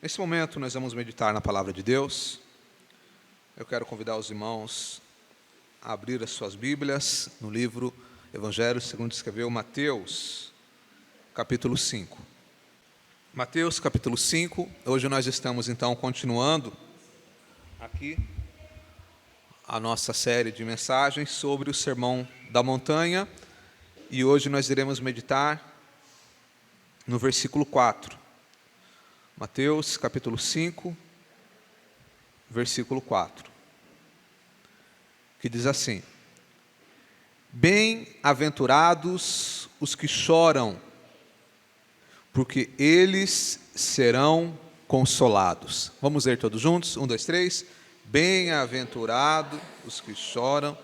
Nesse momento nós vamos meditar na palavra de Deus. Eu quero convidar os irmãos a abrir as suas Bíblias no livro Evangelho segundo escreveu Mateus, capítulo 5. Mateus, capítulo 5, hoje nós estamos então continuando aqui a nossa série de mensagens sobre o Sermão da Montanha, e hoje nós iremos meditar no versículo 4. Mateus, capítulo 5, versículo 4, que diz assim: Bem-aventurados os que choram, porque eles serão consolados. Vamos ler todos juntos? 1, 2, 3. Bem-aventurados os que choram,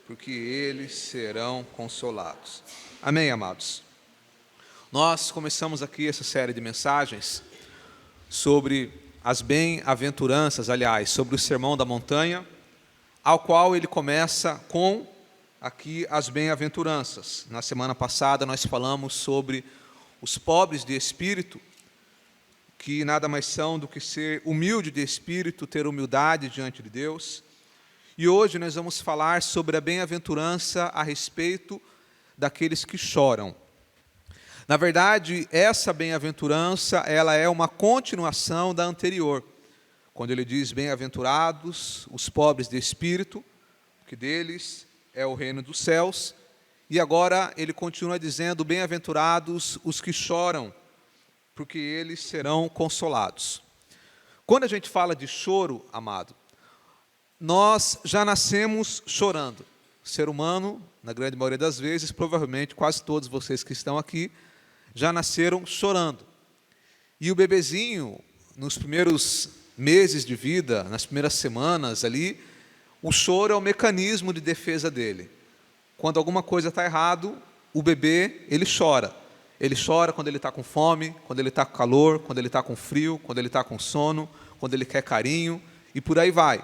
porque eles serão consolados. Amém, amados? Nós começamos aqui essa série de mensagens sobre as bem-aventuranças, aliás, sobre o Sermão da Montanha, ao qual ele começa com aqui as bem-aventuranças. Na semana passada nós falamos sobre os pobres de espírito, que nada mais são do que ser humilde de espírito, ter humildade diante de Deus. E hoje nós vamos falar sobre a bem-aventurança a respeito daqueles que choram. Na verdade, essa bem-aventurança, ela é uma continuação da anterior, quando ele diz: bem-aventurados os pobres de espírito, que deles é o reino dos céus. E agora ele continua dizendo: bem-aventurados os que choram, porque eles serão consolados. Quando a gente fala de choro, amado, nós já nascemos chorando. O ser humano, na grande maioria das vezes, provavelmente quase todos vocês que estão aqui, já nasceram chorando. E o bebezinho, nos primeiros meses de vida, nas primeiras semanas ali, o choro é o mecanismo de defesa dele. Quando alguma coisa está errado, o bebê, ele chora. Ele chora quando ele está com fome, quando ele está com calor, quando ele está com frio, quando ele está com sono, quando ele quer carinho, e por aí vai.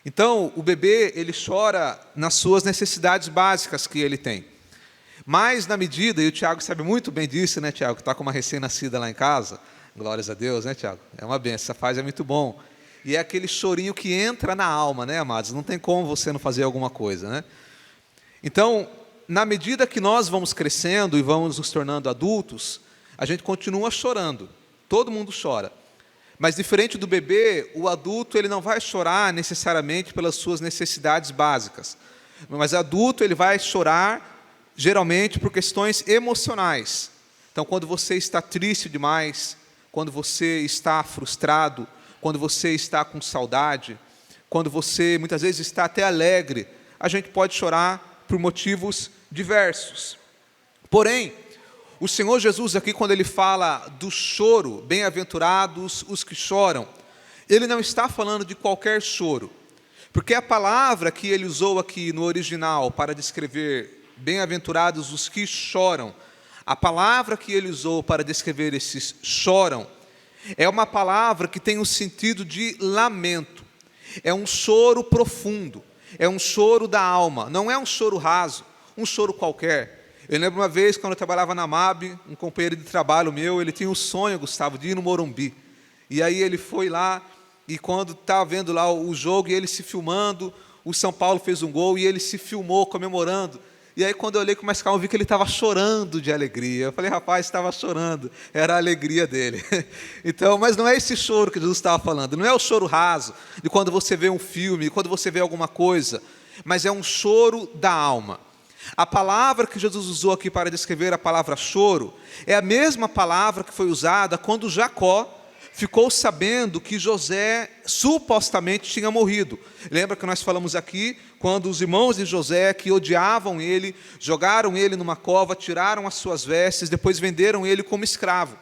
Então, o bebê, ele chora nas suas necessidades básicas que ele tem. Mas na medida, e o Tiago sabe muito bem disso, né, Tiago, que está com uma recém-nascida lá em casa, glórias a Deus, né, Tiago? É uma benção, essa fase é muito bom. E é aquele chorinho que entra na alma, né, amados? Não tem como você não fazer alguma coisa, né? Então, na medida que nós vamos crescendo e vamos nos tornando adultos, a gente continua chorando, todo mundo chora. Mas diferente do bebê, o adulto ele não vai chorar necessariamente pelas suas necessidades básicas. Mas o adulto ele vai chorar geralmente por questões emocionais. Então, quando você está triste demais, quando você está frustrado, quando você está com saudade, quando você muitas vezes está até alegre, a gente pode chorar por motivos diversos. Porém, o Senhor Jesus aqui, quando ele fala do choro, bem-aventurados os que choram, ele não está falando de qualquer choro, porque a palavra que ele usou aqui no original para descrever bem-aventurados os que choram, a palavra que ele usou para descrever esses choram, é uma palavra que tem o sentido de lamento. É um choro profundo, é um choro da alma, não é um choro raso, um choro qualquer. Eu lembro uma vez, quando eu trabalhava na MAB, um companheiro de trabalho meu, ele tinha um sonho, Gustavo, de ir no Morumbi. E aí ele foi lá, e quando estava vendo lá o jogo, e ele se filmando, o São Paulo fez um gol, e ele se filmou comemorando. E aí quando eu olhei com mais calma, eu vi que ele estava chorando de alegria. Eu falei: rapaz, estava chorando, era a alegria dele. Então, mas não é esse choro que Jesus estava falando, não é o choro raso, de quando você vê um filme, quando você vê alguma coisa, mas é um choro da alma. A palavra que Jesus usou aqui para descrever a palavra choro, é a mesma palavra que foi usada quando Jacó ficou sabendo que José supostamente tinha morrido. Lembra que nós falamos aqui, quando os irmãos de José, que odiavam ele, jogaram ele numa cova, tiraram as suas vestes, depois venderam ele como escravo.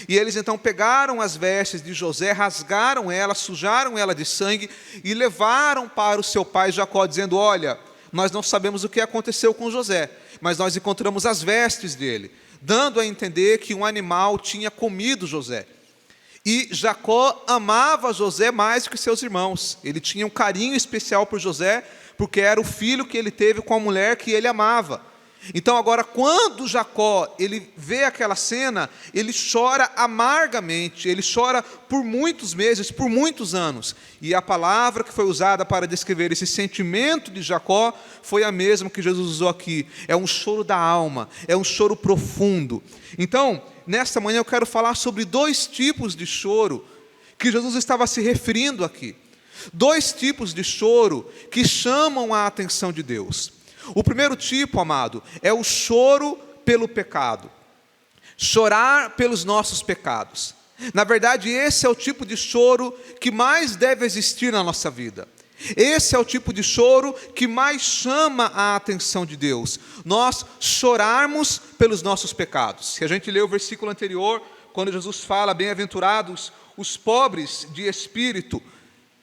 E eles então pegaram as vestes de José, rasgaram ela, sujaram ela de sangue e levaram para o seu pai Jacó, dizendo: olha, nós não sabemos o que aconteceu com José, mas nós encontramos as vestes dele, dando a entender que um animal tinha comido José. E Jacó amava José mais do que seus irmãos. Ele tinha um carinho especial por José, porque era o filho que ele teve com a mulher que ele amava. Então agora, quando Jacó ele vê aquela cena, ele chora amargamente, ele chora por muitos meses, por muitos anos. E a palavra que foi usada para descrever esse sentimento de Jacó foi a mesma que Jesus usou aqui. É um choro da alma, é um choro profundo. Então, nesta manhã eu quero falar sobre dois tipos de choro que Jesus estava se referindo aqui. Dois tipos de choro que chamam a atenção de Deus. O primeiro tipo, amado, é o choro pelo pecado. Chorar pelos nossos pecados. Na verdade, esse é o tipo de choro que mais deve existir na nossa vida. Esse é o tipo de choro que mais chama a atenção de Deus. Nós chorarmos pelos nossos pecados. Se a gente lê o versículo anterior, quando Jesus fala, bem-aventurados os pobres de espírito,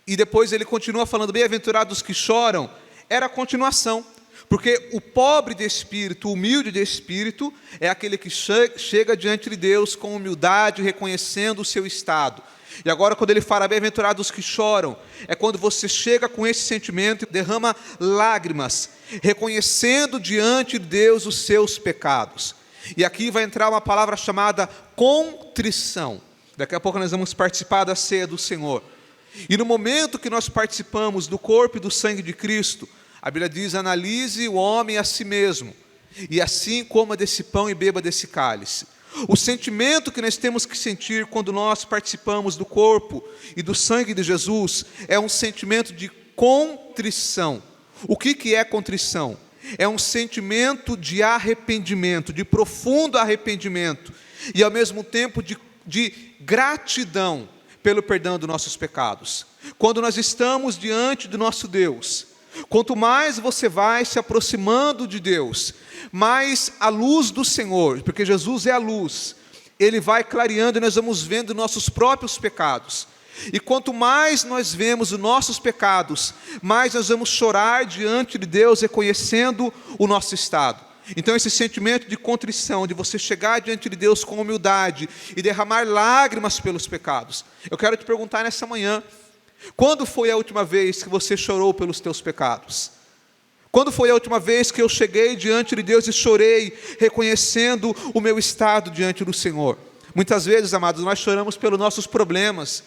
e depois ele continua falando, bem-aventurados que choram, era a continuação. Porque o pobre de espírito, o humilde de espírito, é aquele que chega diante de Deus com humildade, reconhecendo o seu estado. E agora, quando ele fala, bem-aventurados que choram, é quando você chega com esse sentimento e derrama lágrimas, reconhecendo diante de Deus os seus pecados. E aqui vai entrar uma palavra chamada contrição. Daqui a pouco nós vamos participar da ceia do Senhor. E no momento que nós participamos do corpo e do sangue de Cristo, a Bíblia diz, analise o homem a si mesmo, e assim coma desse pão e beba desse cálice. O sentimento que nós temos que sentir quando nós participamos do corpo e do sangue de Jesus é um sentimento de contrição. O que é contrição? É um sentimento de arrependimento, de profundo arrependimento, e ao mesmo tempo de gratidão pelo perdão dos nossos pecados. Quando nós estamos diante do nosso Deus, quanto mais você vai se aproximando de Deus, mais a luz do Senhor, porque Jesus é a luz, Ele vai clareando e nós vamos vendo nossos próprios pecados. E quanto mais nós vemos os nossos pecados, mais nós vamos chorar diante de Deus, reconhecendo o nosso estado. Então esse sentimento de contrição, de você chegar diante de Deus com humildade e derramar lágrimas pelos pecados. Eu quero te perguntar nessa manhã, quando foi a última vez que você chorou pelos teus pecados? Quando foi a última vez que eu cheguei diante de Deus e chorei, reconhecendo o meu estado diante do Senhor? Muitas vezes, amados, nós choramos pelos nossos problemas.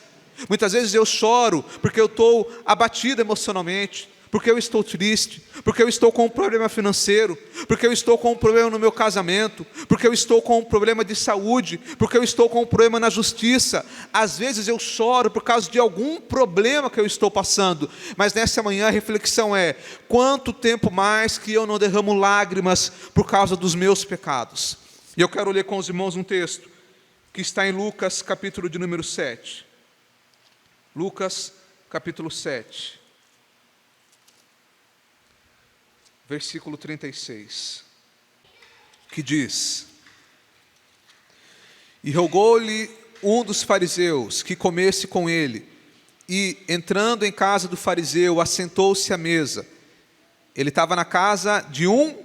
Muitas vezes eu choro porque eu estou abatido emocionalmente, porque eu estou triste, porque eu estou com um problema financeiro, porque eu estou com um problema no meu casamento, porque eu estou com um problema de saúde, porque eu estou com um problema na justiça. Às vezes eu choro por causa de algum problema que eu estou passando, mas nessa manhã a reflexão é, quanto tempo mais que eu não derramo lágrimas por causa dos meus pecados? E eu quero ler com os irmãos um texto que está em Lucas, capítulo de número 7. Lucas, capítulo 7. Versículo 36, que diz, e rogou-lhe um dos fariseus que comesse com ele, e entrando em casa do fariseu, assentou-se à mesa. Ele estava na casa de um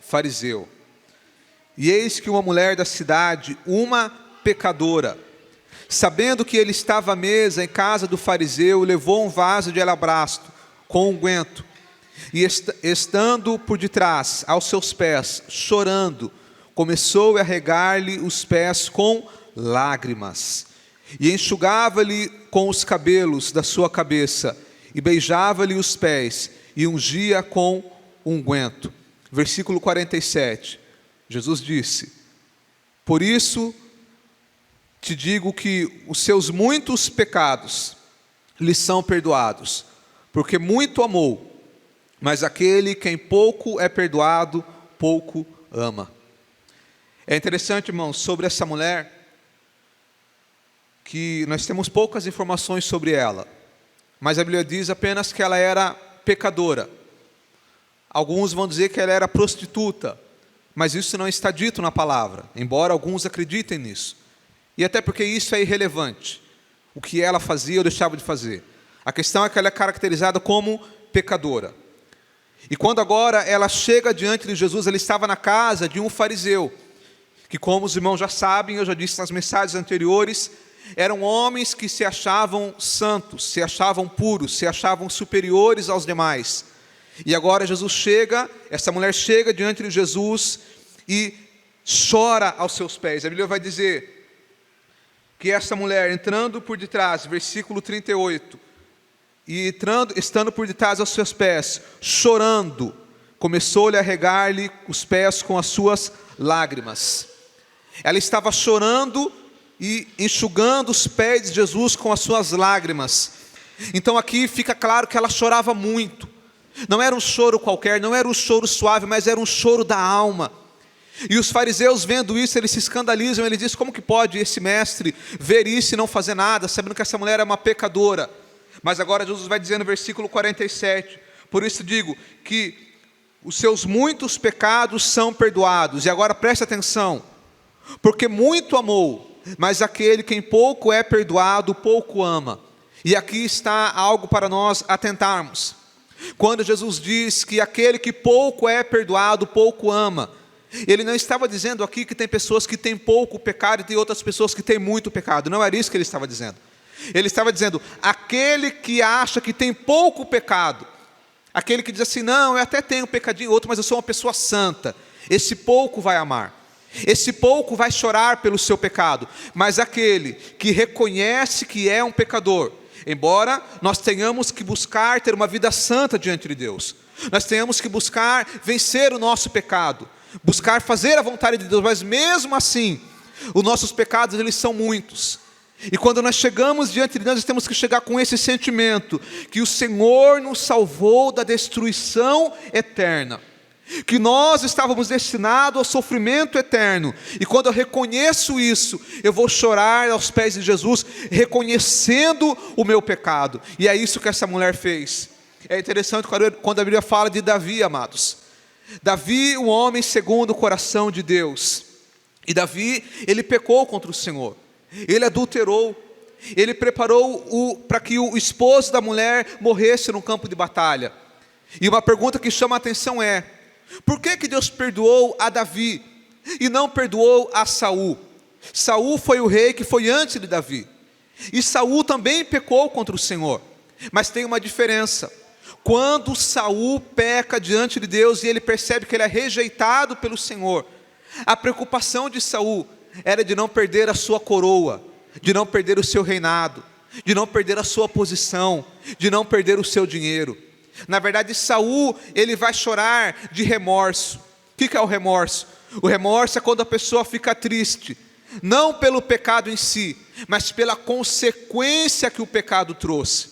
fariseu, e eis que uma mulher da cidade, uma pecadora, sabendo que ele estava à mesa em casa do fariseu, levou um vaso de alabastro com unguento, e estando por detrás, aos seus pés, chorando, começou a regar-lhe os pés com lágrimas, e enxugava-lhe com os cabelos da sua cabeça, e beijava-lhe os pés, e ungia com unguento. Versículo 47, Jesus disse, por isso te digo que os seus muitos pecados lhe são perdoados, porque muito amou. Mas aquele quem pouco é perdoado, pouco ama. É interessante, irmãos, sobre essa mulher, que nós temos poucas informações sobre ela, mas a Bíblia diz apenas que ela era pecadora. Alguns vão dizer que ela era prostituta, mas isso não está dito na palavra, embora alguns acreditem nisso. E até porque isso é irrelevante, o que ela fazia ou deixava de fazer. A questão é que ela é caracterizada como pecadora. E quando agora ela chega diante de Jesus, ela estava na casa de um fariseu, que como os irmãos já sabem, eu já disse nas mensagens anteriores, eram homens que se achavam santos, se achavam puros, se achavam superiores aos demais. E agora Jesus chega, essa mulher chega diante de Jesus e chora aos seus pés. A Bíblia vai dizer que essa mulher, entrando por detrás, versículo 38, e estando por detrás aos seus pés, chorando, começou-lhe a regar-lhe os pés com as suas lágrimas. Ela estava chorando e enxugando os pés de Jesus com as suas lágrimas. Então aqui fica claro que ela chorava muito. Não era um choro qualquer, não era um choro suave, mas era um choro da alma. E os fariseus, vendo isso, eles se escandalizam. Eles dizem: como que pode esse mestre ver isso e não fazer nada, sabendo que essa mulher é uma pecadora? Mas agora Jesus vai dizer no versículo 47, por isso digo que os seus muitos pecados são perdoados. E agora preste atenção, porque muito amou, mas aquele quem pouco é perdoado, pouco ama. E aqui está algo para nós atentarmos. Quando Jesus diz que aquele que pouco é perdoado, pouco ama, ele não estava dizendo aqui que tem pessoas que têm pouco pecado e tem outras pessoas que têm muito pecado. Não era isso que ele estava dizendo. Ele estava dizendo, aquele que acha que tem pouco pecado, aquele que diz assim: não, eu até tenho um pecadinho outro, mas eu sou uma pessoa santa, esse pouco vai amar, esse pouco vai chorar pelo seu pecado. Mas aquele que reconhece que é um pecador, embora nós tenhamos que buscar ter uma vida santa diante de Deus, nós tenhamos que buscar vencer o nosso pecado, buscar fazer a vontade de Deus, mas mesmo assim, os nossos pecados, eles são muitos. E quando nós chegamos diante de Deus, nós temos que chegar com esse sentimento, que o Senhor nos salvou da destruição eterna, que nós estávamos destinados ao sofrimento eterno. E quando eu reconheço isso, eu vou chorar aos pés de Jesus, reconhecendo o meu pecado. E é isso que essa mulher fez. É interessante quando a Bíblia fala de Davi, amados. Davi, um homem segundo o coração de Deus. E Davi, ele pecou contra o Senhor. Ele adulterou. Ele preparou para que o esposo da mulher morresse no campo de batalha. E uma pergunta que chama a atenção é: por que Deus perdoou a Davi e não perdoou a Saul? Saul foi o rei que foi antes de Davi. E Saul também pecou contra o Senhor. Mas tem uma diferença. Quando Saul peca diante de Deus e ele percebe que ele é rejeitado pelo Senhor, a preocupação de Saul era de não perder a sua coroa, de não perder o seu reinado, de não perder a sua posição, de não perder o seu dinheiro. Na verdade, Saul, ele vai chorar de remorso. O que é o remorso? O remorso é quando a pessoa fica triste, não pelo pecado em si, mas pela consequência que o pecado trouxe.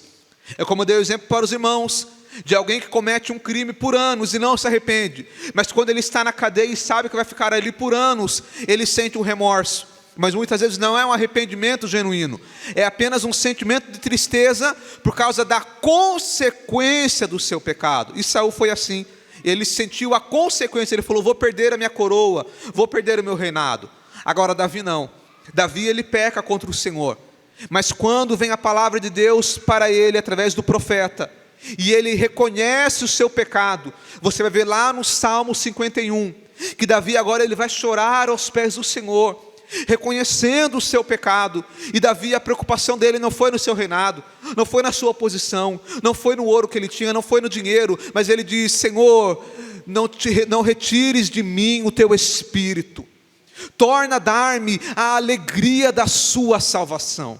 É como eu dei o exemplo para os irmãos, de alguém que comete um crime por anos e não se arrepende, mas quando ele está na cadeia e sabe que vai ficar ali por anos, ele sente um remorso. Mas muitas vezes não é um arrependimento genuíno, é apenas um sentimento de tristeza por causa da consequência do seu pecado. E Saul foi assim, ele sentiu a consequência, ele falou: vou perder a minha coroa, vou perder o meu reinado. Agora Davi não, Davi ele peca contra o Senhor, mas quando vem a palavra de Deus para ele através do profeta, e ele reconhece o seu pecado, você vai ver lá no Salmo 51, que Davi agora ele vai chorar aos pés do Senhor, reconhecendo o seu pecado. E Davi, a preocupação dele não foi no seu reinado, não foi na sua posição, não foi no ouro que ele tinha, não foi no dinheiro, mas ele diz: Senhor, não retires de mim o teu espírito, torna a dar-me a alegria da sua salvação.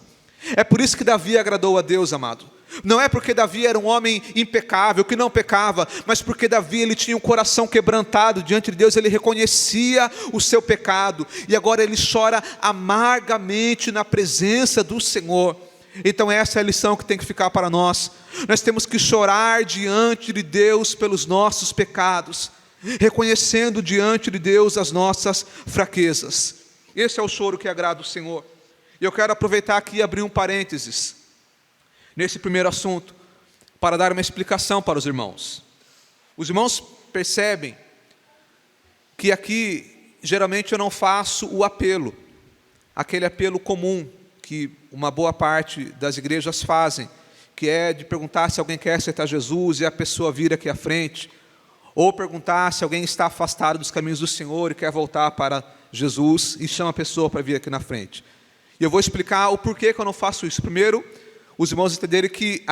É por isso que Davi agradou a Deus, amado. Não é porque Davi era um homem impecável, que não pecava, mas porque Davi ele tinha um coração quebrantado diante de Deus, ele reconhecia o seu pecado, e agora ele chora amargamente na presença do Senhor. Então essa é a lição que tem que ficar para nós. Nós temos que chorar diante de Deus pelos nossos pecados, reconhecendo diante de Deus as nossas fraquezas. Esse é o choro que agrada o Senhor. E eu quero aproveitar aqui e abrir um parênteses nesse primeiro assunto, para dar uma explicação para os irmãos. Os irmãos percebem que aqui, geralmente eu não faço o apelo, aquele apelo comum, que uma boa parte das igrejas fazem, que é de perguntar se alguém quer aceitar Jesus e a pessoa vir aqui à frente, ou perguntar se alguém está afastado dos caminhos do Senhor e quer voltar para Jesus e chama a pessoa para vir aqui na frente. E eu vou explicar o porquê que eu não faço isso. Primeiro, os irmãos entenderem que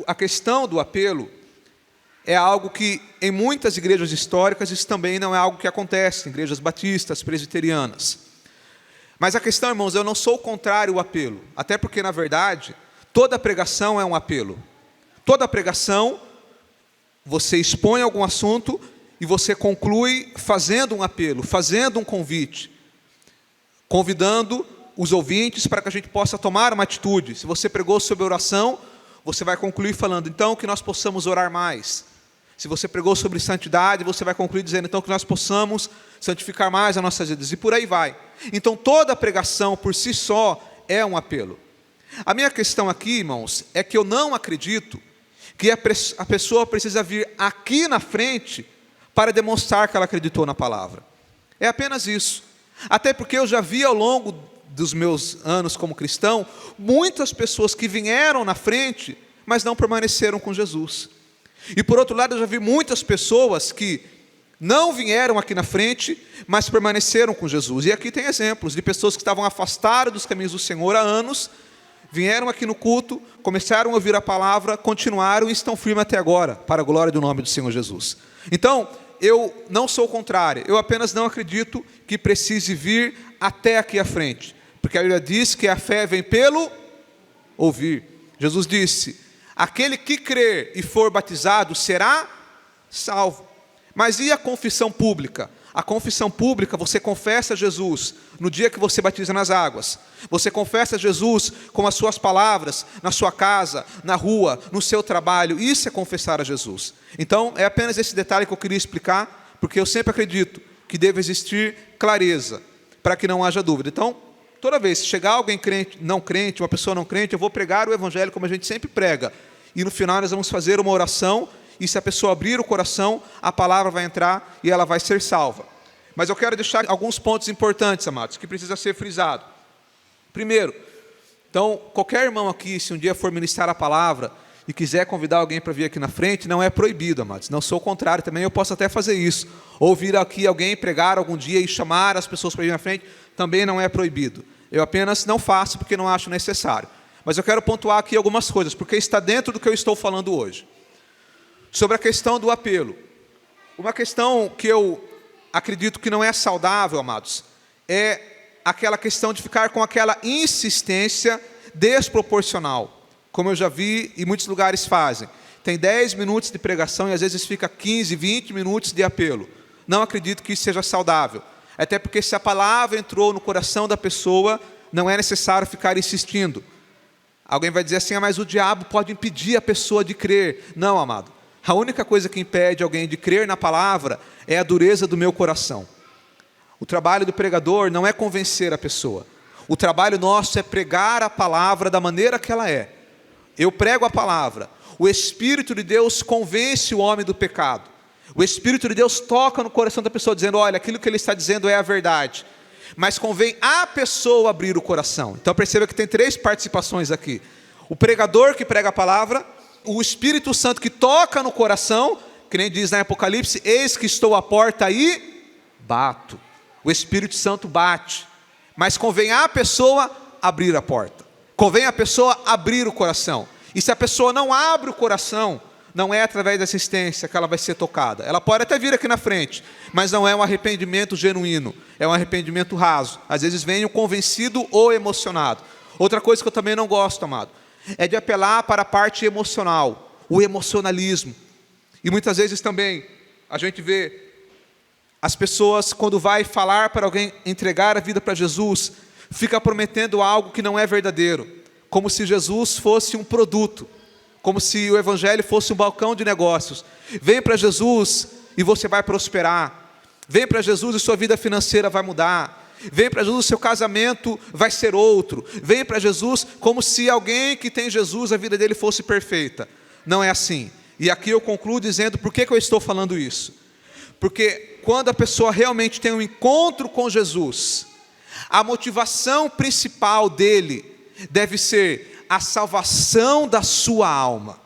a questão do apelo é algo que em muitas igrejas históricas isso também não é algo que acontece, em igrejas batistas, presbiterianas. Mas a questão, irmãos, eu não sou contrário ao apelo, até porque, na verdade, toda pregação é um apelo. Toda pregação, você expõe algum assunto e você conclui fazendo um apelo, fazendo um convite, convidando os ouvintes para que a gente possa tomar uma atitude. Se você pregou sobre oração, você vai concluir falando, então, que nós possamos orar mais. Se você pregou sobre santidade, você vai concluir dizendo, então, que nós possamos santificar mais as nossas vidas. E por aí vai. Então, toda pregação, por si só, é um apelo. A minha questão aqui, irmãos, é que eu não acredito que a pessoa precisa vir aqui na frente para demonstrar que ela acreditou na palavra. É apenas isso. Até porque eu já vi ao longo dos meus anos como cristão, muitas pessoas que vieram na frente, mas não permaneceram com Jesus. E por outro lado, eu já vi muitas pessoas que não vieram aqui na frente, mas permaneceram com Jesus. E aqui tem exemplos de pessoas que estavam afastadas dos caminhos do Senhor há anos, vieram aqui no culto, começaram a ouvir a palavra, continuaram e estão firmes até agora, para a glória do nome do Senhor Jesus. Então, eu não sou contrário, eu apenas não acredito que precise vir até aqui à frente, porque a Bíblia diz que a fé vem pelo ouvir. Jesus disse, aquele que crer e for batizado será salvo. Mas e a confissão pública? A confissão pública, você confessa Jesus no dia que você batiza nas águas. Você confessa Jesus com as suas palavras, na sua casa, na rua, no seu trabalho. Isso é confessar a Jesus. Então, é apenas esse detalhe que eu queria explicar, porque eu sempre acredito que deve existir clareza, para que não haja dúvida. Então, toda vez que chegar alguém crente, não crente, uma pessoa não crente, eu vou pregar o evangelho como a gente sempre prega. E no final nós vamos fazer uma oração, e se a pessoa abrir o coração, a palavra vai entrar e ela vai ser salva. Mas eu quero deixar alguns pontos importantes, amados, que precisa ser frisado. Primeiro, então, qualquer irmão aqui, se um dia for ministrar a palavra e quiser convidar alguém para vir aqui na frente, não é proibido, amados. Não sou o contrário, também eu posso até fazer isso. Ou vir aqui alguém pregar algum dia e chamar as pessoas para vir na frente, também não é proibido. Eu apenas não faço porque não acho necessário. Mas eu quero pontuar aqui algumas coisas, porque está dentro do que eu estou falando hoje. Sobre a questão do apelo. Uma questão que eu acredito que não é saudável, amados, é aquela questão de ficar com aquela insistência desproporcional, como eu já vi e muitos lugares fazem. Tem 10 minutos de pregação e às vezes fica 15, 20 minutos de apelo. Não acredito que isso seja saudável. Até porque se a palavra entrou no coração da pessoa, não é necessário ficar insistindo. Alguém vai dizer assim, mas o diabo pode impedir a pessoa de crer. Não, amado. A única coisa que impede alguém de crer na palavra é a dureza do meu coração. O trabalho do pregador não é convencer a pessoa. O trabalho nosso é pregar a palavra da maneira que ela é. Eu prego a palavra. O Espírito de Deus convence o homem do pecado. O Espírito de Deus toca no coração da pessoa, dizendo, olha, aquilo que ele está dizendo é a verdade. Mas convém a pessoa abrir o coração. Então perceba que tem 3 participações aqui. O pregador que prega a palavra, o Espírito Santo que toca no coração, que nem diz na Apocalipse, eis que estou à porta e bato. O Espírito Santo bate, mas convém a pessoa abrir a porta, convém a pessoa abrir o coração. E se a pessoa não abre o coração, não é através da assistência que ela vai ser tocada. Ela pode até vir aqui na frente, mas não é um arrependimento genuíno, é um arrependimento raso. Às vezes vem o convencido ou emocionado. Outra coisa que eu também não gosto, amado, é de apelar para a parte emocional, o emocionalismo. E muitas vezes também a gente vê as pessoas, quando vai falar para alguém entregar a vida para Jesus, fica prometendo algo que não é verdadeiro, como se Jesus fosse um produto, como se o evangelho fosse um balcão de negócios. Vem para Jesus e você vai prosperar. Vem para Jesus e sua vida financeira vai mudar. Vem para Jesus, seu casamento vai ser outro. Vem para Jesus como se alguém que tem Jesus, a vida dele fosse perfeita. Não é assim. E aqui eu concluo dizendo por que eu estou falando isso. Porque quando a pessoa realmente tem um encontro com Jesus, a motivação principal dele deve ser a salvação da sua alma.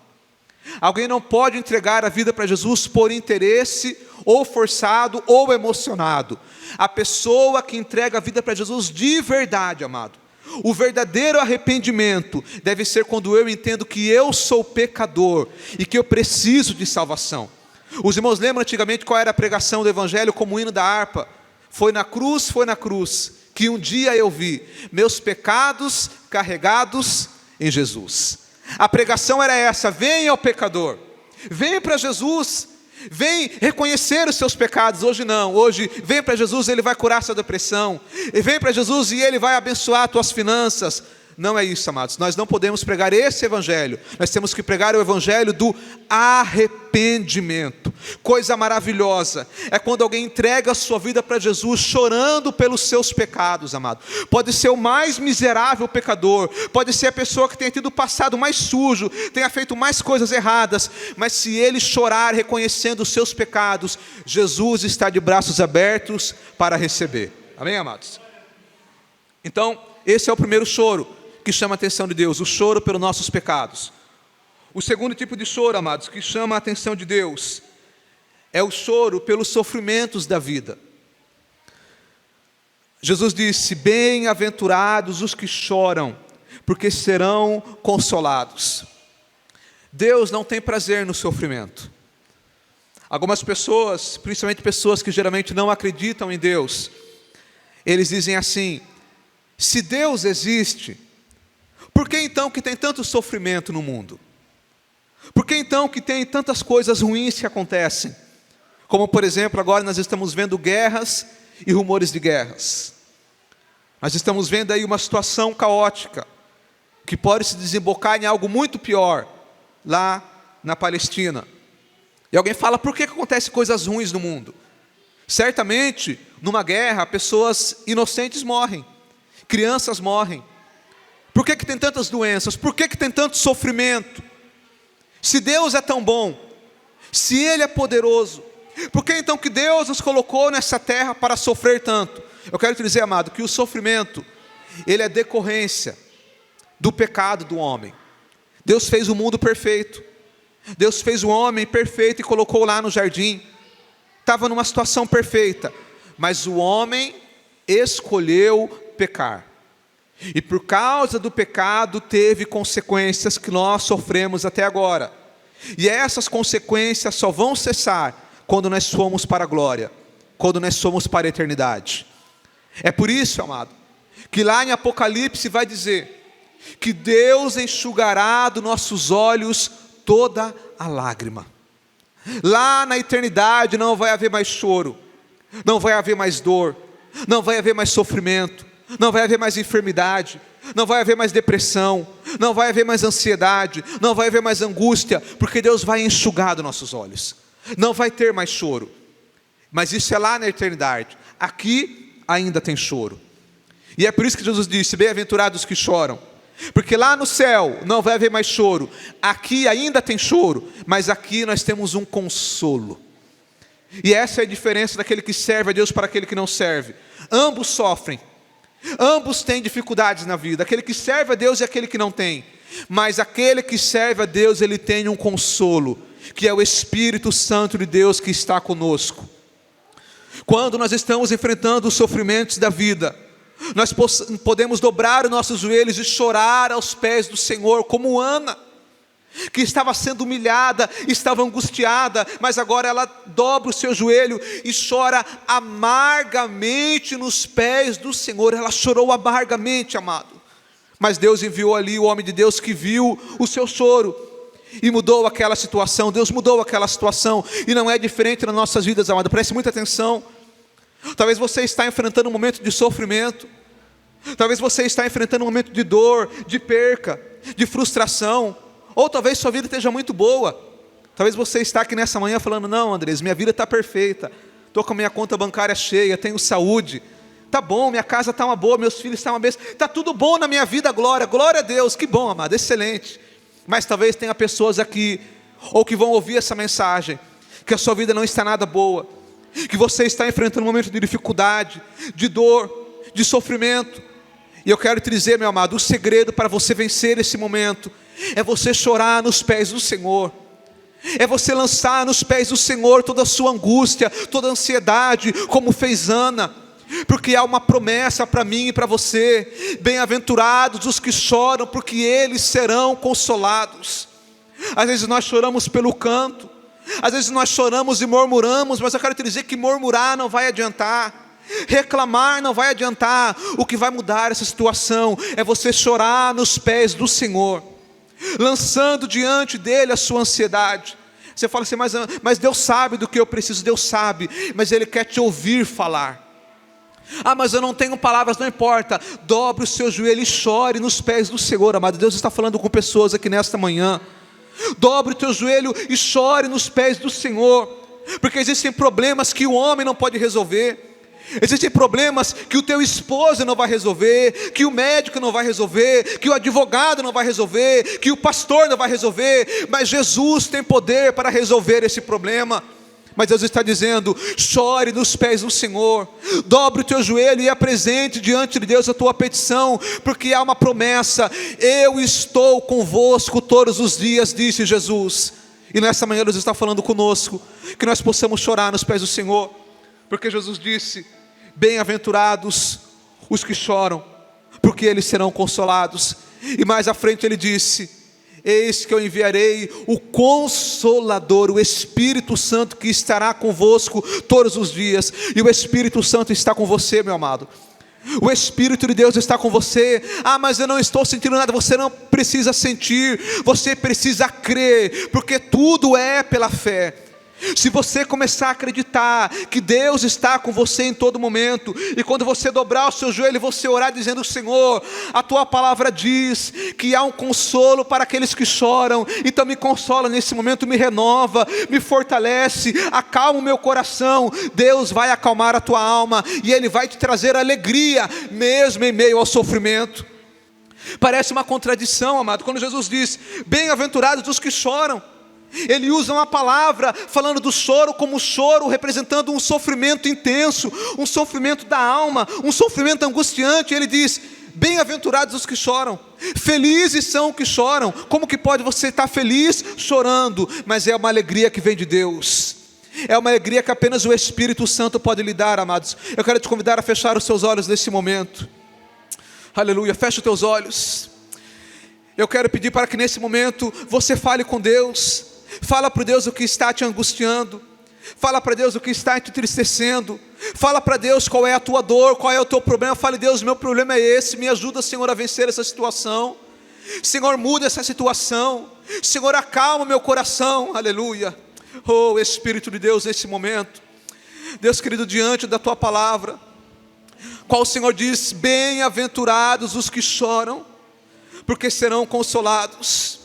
Alguém não pode entregar a vida para Jesus por interesse, ou forçado, ou emocionado. A pessoa que entrega a vida para Jesus de verdade, amado, O verdadeiro arrependimento deve ser quando eu entendo que eu sou pecador e que eu preciso de salvação. Os irmãos lembram antigamente qual era a pregação do evangelho como o hino da harpa? Foi na cruz, que um dia eu vi meus pecados carregados em Jesus. A pregação era essa: venha ao pecador, venha para Jesus, vem reconhecer os seus pecados. Hoje não, hoje vem para Jesus, Ele vai curar sua depressão, vem para Jesus e Ele vai abençoar tuas finanças. Não é isso, amados, nós não podemos pregar esse evangelho, nós temos que pregar o evangelho do arrependimento. Coisa maravilhosa é quando alguém entrega a sua vida para Jesus chorando pelos seus pecados, amado. Pode ser o mais miserável pecador, pode ser a pessoa que tenha tido o passado mais sujo, tenha feito mais coisas erradas, mas se ele chorar reconhecendo os seus pecados, Jesus está de braços abertos para receber. Amém, amados? Então, esse é o primeiro choro que chama a atenção de Deus, o choro pelos nossos pecados. O segundo tipo de choro, amados, que chama a atenção de Deus, é o choro pelos sofrimentos da vida. Jesus disse: bem-aventurados os que choram, porque serão consolados. Deus não tem prazer no sofrimento. Algumas pessoas, principalmente pessoas que geralmente não acreditam em Deus, eles dizem assim: se Deus existe, por que então que tem tanto sofrimento no mundo? Por que então que tem tantas coisas ruins que acontecem? Como por exemplo, agora nós estamos vendo guerras e rumores de guerras. Nós estamos vendo aí uma situação caótica, que pode se desembocar em algo muito pior, lá na Palestina. E alguém fala: por que acontecem coisas ruins no mundo? Certamente, numa guerra, pessoas inocentes morrem, crianças morrem. Por que tem tantas doenças? Por que tem tanto sofrimento? Se Deus é tão bom, se Ele é poderoso, por que então que Deus nos colocou nessa terra para sofrer tanto? Eu quero te dizer, amado, que o sofrimento, ele é decorrência do pecado do homem. Deus fez o mundo perfeito, Deus fez o homem perfeito e colocou lá no jardim, estava numa situação perfeita, mas o homem escolheu pecar. E por causa do pecado teve consequências que nós sofremos até agora. E essas consequências só vão cessar quando nós formos para a glória, quando nós somos para a eternidade. É por isso, amado, que lá em Apocalipse vai dizer que Deus enxugará dos nossos olhos toda a lágrima. Lá na eternidade não vai haver mais choro, não vai haver mais dor, não vai haver mais sofrimento, não vai haver mais enfermidade, não vai haver mais depressão, não vai haver mais ansiedade, não vai haver mais angústia, porque Deus vai enxugar dos nossos olhos. Não vai ter mais choro. Mas isso é lá na eternidade. Aqui ainda tem choro. E é por isso que Jesus disse: bem-aventurados os que choram, porque lá no céu não vai haver mais choro. Aqui ainda tem choro, mas aqui nós temos um consolo. E essa é a diferença daquele que serve a Deus para aquele que não serve. Ambos sofrem, ambos têm dificuldades na vida, aquele que serve a Deus e aquele que não tem. Mas aquele que serve a Deus, ele tem um consolo, que é o Espírito Santo de Deus que está conosco. Quando nós estamos enfrentando os sofrimentos da vida, nós podemos dobrar os nossos joelhos e chorar aos pés do Senhor, como Ana, que estava sendo humilhada, estava angustiada, mas agora ela dobra o seu joelho e chora amargamente nos pés do Senhor. Ela chorou amargamente, amado, mas Deus enviou ali o homem de Deus que viu o seu choro e mudou aquela situação. Deus mudou aquela situação, e não é diferente nas nossas vidas, amado. Preste muita atenção. Talvez você está enfrentando um momento de sofrimento, talvez você está enfrentando um momento de dor, de perca, de frustração, ou talvez sua vida esteja muito boa. Talvez você está aqui nessa manhã falando: não, Andrés, minha vida está perfeita, estou com a minha conta bancária cheia, tenho saúde, está bom, minha casa está uma boa, meus filhos estão uma bênção, está tudo bom na minha vida, glória a Deus, que bom, amado, excelente. Mas talvez tenha pessoas aqui, ou que vão ouvir essa mensagem, que a sua vida não está nada boa, que você está enfrentando um momento de dificuldade, de dor, de sofrimento. E eu quero te dizer, meu amado, o segredo para você vencer esse momento é você chorar nos pés do Senhor, é você lançar nos pés do Senhor toda a sua angústia, toda a ansiedade, como fez Ana. porque há uma promessa para mim e para você. Bem-aventurados os que choram, porque eles serão consolados. Às vezes nós choramos pelo canto, às vezes nós choramos e murmuramos, mas eu quero te dizer que murmurar não vai adiantar, reclamar não vai adiantar. O que vai mudar essa situação é você chorar nos pés do Senhor, lançando diante dele a sua ansiedade. Você fala assim, mas Deus sabe do que eu preciso. Deus sabe, mas Ele quer te ouvir falar. Mas eu não tenho palavras, não importa. Dobre o seu joelho e chore nos pés do Senhor, amado. Deus está falando com pessoas aqui nesta manhã. Dobre o teu joelho e chore nos pés do Senhor, porque existem problemas que o homem não pode resolver. Existem problemas que o teu esposo não vai resolver, que o médico não vai resolver, que o advogado não vai resolver, que o pastor não vai resolver, mas Jesus tem poder para resolver esse problema. Mas Deus está dizendo, chore nos pés do Senhor, dobre o teu joelho e apresente diante de Deus a tua petição, porque há uma promessa: eu estou convosco todos os dias, disse Jesus. E nessa manhã Deus está falando conosco, que nós possamos chorar nos pés do Senhor, porque Jesus disse, bem-aventurados os que choram, porque eles serão consolados. E mais à frente Ele disse, eis que eu enviarei o Consolador, o Espírito Santo, que estará convosco todos os dias. E o Espírito Santo está com você, meu amado. O Espírito de Deus está com você. Mas eu não estou sentindo nada. Você não precisa sentir, você precisa crer, porque tudo é pela fé. Se você começar a acreditar que Deus está com você em todo momento, e quando você dobrar o seu joelho e você orar dizendo, Senhor, a tua palavra diz que há um consolo para aqueles que choram, então me consola nesse momento, me renova, me fortalece, acalma o meu coração. Deus vai acalmar a tua alma, e Ele vai te trazer alegria, mesmo em meio ao sofrimento. Parece uma contradição, amado, quando Jesus diz, bem-aventurados os que choram. Ele usa uma palavra falando do choro como choro, representando um sofrimento intenso, um sofrimento da alma, um sofrimento angustiante. Ele diz, bem-aventurados os que choram, felizes são os que choram. Como que pode você estar feliz chorando? Mas é uma alegria que vem de Deus, é uma alegria que apenas o Espírito Santo pode lhe dar, amados. Eu quero te convidar a fechar os seus olhos nesse momento. Aleluia, fecha os teus olhos. Eu quero pedir para que nesse momento você fale com Deus. Fala para Deus o que está te angustiando, fala para Deus o que está te entristecendo, fala para Deus qual é a tua dor, qual é o teu problema. Fale, Deus, meu problema é esse, me ajuda, Senhor, a vencer essa situação. Senhor, muda essa situação. Senhor, acalma o meu coração. Aleluia. Oh Espírito de Deus, nesse momento, Deus querido, diante da tua palavra, qual o Senhor diz, bem-aventurados os que choram, porque serão consolados.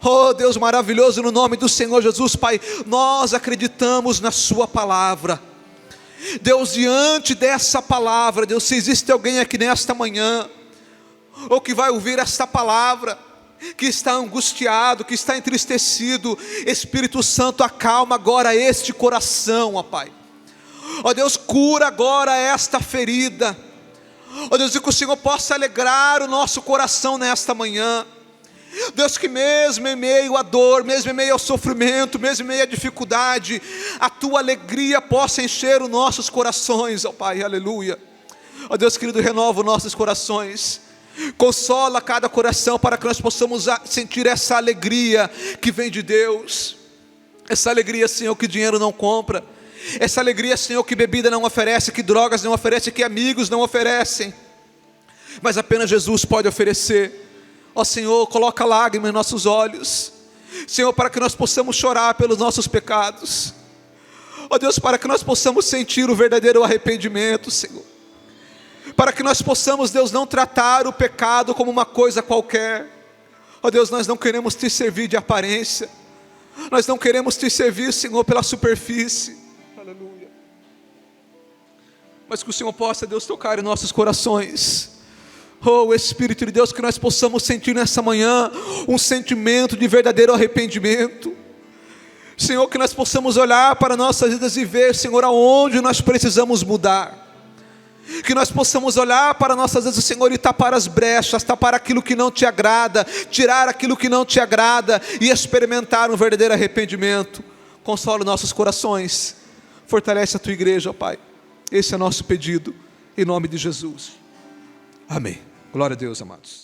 Oh Deus maravilhoso, no nome do Senhor Jesus, Pai, nós acreditamos na sua palavra. Deus, diante dessa palavra, Deus, se existe alguém aqui nesta manhã, ou que vai ouvir esta palavra, que está angustiado, que está entristecido, Espírito Santo, acalma agora este coração, ó Pai. Ó Deus, cura agora esta ferida. Ó Deus, e que o Senhor possa alegrar o nosso coração nesta manhã. Deus, que mesmo em meio à dor, mesmo em meio ao sofrimento, mesmo em meio à dificuldade, a tua alegria possa encher os nossos corações, ó Pai, aleluia. Ó Deus querido, renova os nossos corações, consola cada coração para que nós possamos sentir essa alegria que vem de Deus. Essa alegria, Senhor, que dinheiro não compra, essa alegria, Senhor, que bebida não oferece, que drogas não oferecem, que amigos não oferecem, mas apenas Jesus pode oferecer. Ó Senhor, coloca lágrimas em nossos olhos, Senhor, para que nós possamos chorar pelos nossos pecados. Ó Deus, para que nós possamos sentir o verdadeiro arrependimento, Senhor, para que nós possamos, Deus, não tratar o pecado como uma coisa qualquer. Ó Deus, nós não queremos te servir de aparência, nós não queremos te servir, Senhor, pela superfície, aleluia, mas que o Senhor possa, Deus, tocar em nossos corações. Oh Espírito de Deus, que nós possamos sentir nessa manhã um sentimento de verdadeiro arrependimento. Senhor, que nós possamos olhar para nossas vidas e ver, Senhor, aonde nós precisamos mudar. Que nós possamos olhar para nossas vidas, Senhor, e tapar as brechas, tapar aquilo que não te agrada, tirar aquilo que não te agrada e experimentar um verdadeiro arrependimento. Consola nossos corações, fortalece a tua igreja, ó Pai. Esse é o nosso pedido, em nome de Jesus. Amém. Glória a Deus, amados.